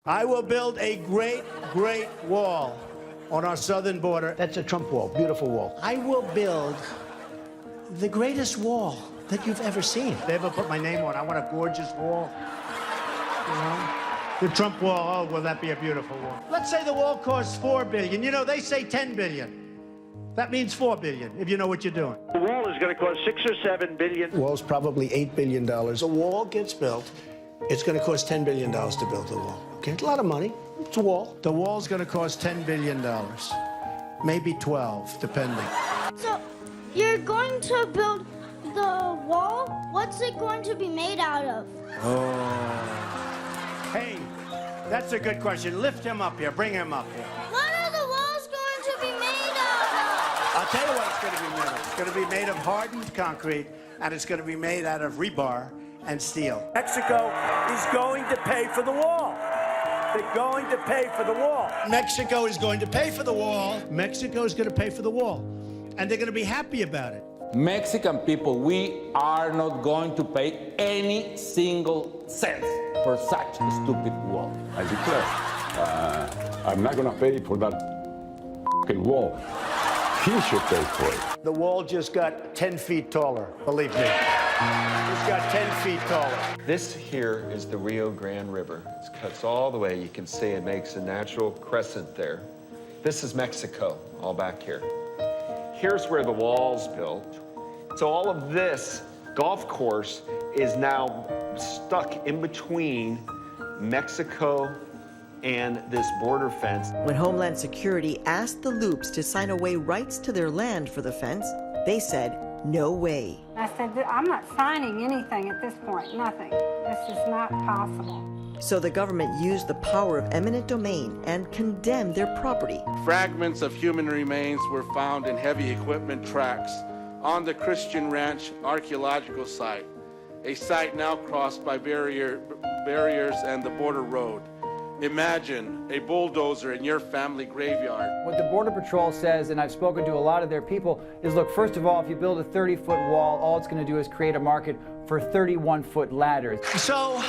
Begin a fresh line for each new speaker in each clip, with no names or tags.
I will build a great, great wall on our southern border. That's a Trump wall, beautiful wall. I will build the greatest wall that you've ever seen. They ever put my name on, I want a gorgeous wall. You know? The Trump wall, oh, will that be a beautiful wall? Let's say the wall costs $4 billion. You know, they say $10 billion. That means $4 billion, if you know what you're doing.
The wall is going to cost $6 or $7 billion.
The wall's probably $8 billion. A wall gets built, it's going to cost $10 billion to build the wall. Okay, it's a lot of money. It's a wall. The wall's going to cost $10 billion. Maybe 12, depending.
So, you're going to build the wall? What's it going to be made out of?
Oh. Hey, that's a good question. Lift him up here. Bring him up here.
What are the walls going to be made out of?
I'll tell you what it's going to be made of. It's going to be made of hardened concrete, and it's going to be made out of rebar and steel.
Mexico is going to pay for the wall. They're going to pay for the wall.
Mexico is going to pay for the wall. Mexico is going to pay for the wall. And they're going to be happy about it.
Mexican people, we are not going to pay any single cent for such a stupid wall.
I declare, I'm not going to pay for that f***ing wall. He should pay for it.
The wall just got 10 feet taller, believe me. It's got 10 feet taller.
This here is the Rio Grande River. It cuts all the way. You can see it makes a natural crescent there. This is Mexico, all back here. Here's where the wall's built. So all of this golf course is now stuck in between Mexico and this border fence.
When Homeland Security asked the Loops to sign away rights to their land for the fence, they said, no way.
I said, I'm not signing anything at this point, nothing. This is not possible.
So the government used the power of eminent domain and condemned their property.
Fragments of human remains were found in heavy equipment tracks on the Christian Ranch archaeological site, a site now crossed by barriers and the border road. Imagine a bulldozer in your family graveyard.
What the Border Patrol says, and I've spoken to a lot of their people, is look, first of all, if you build a 30-foot wall, all it's going to do is create a market for 31-foot ladders.
So,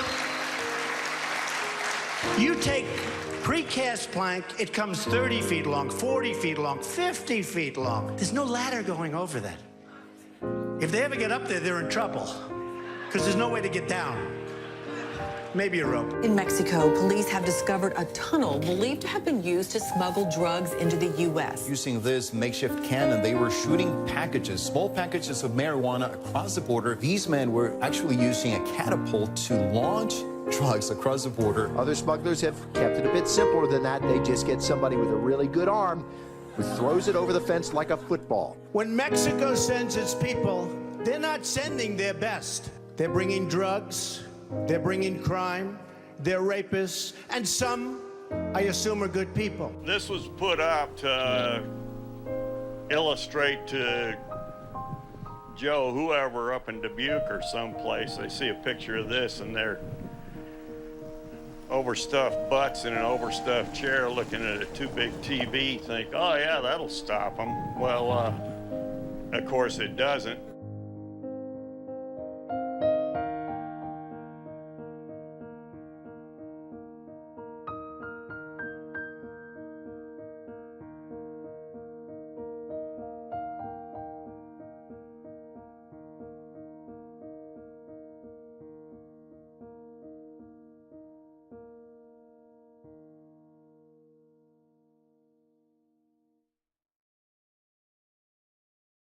you take precast plank, it comes 30 feet long, 40 feet long, 50 feet long. There's no ladder going over that. If they ever get up there, they're in trouble, because there's no way to get down. Maybe a rope.
In Mexico, police have discovered a tunnel believed to have been used to smuggle drugs into the U.S.
Using this makeshift cannon, they were shooting packages, small packages of marijuana across the border. These men were actually using a catapult to launch drugs across the border.
Other smugglers have kept it a bit simpler than that. They just get somebody with a really good arm who throws it over the fence like a football.
When Mexico sends its people, they're not sending their best. They're bringing drugs. They're bringing crime, they're rapists, and some, I assume, are good people.
This was put up to illustrate to Joe, whoever up in Dubuque or someplace, they see a picture of this and they're overstuffed butts in an overstuffed chair looking at a too big TV, think, oh yeah, that'll stop them. Well, of course it doesn't.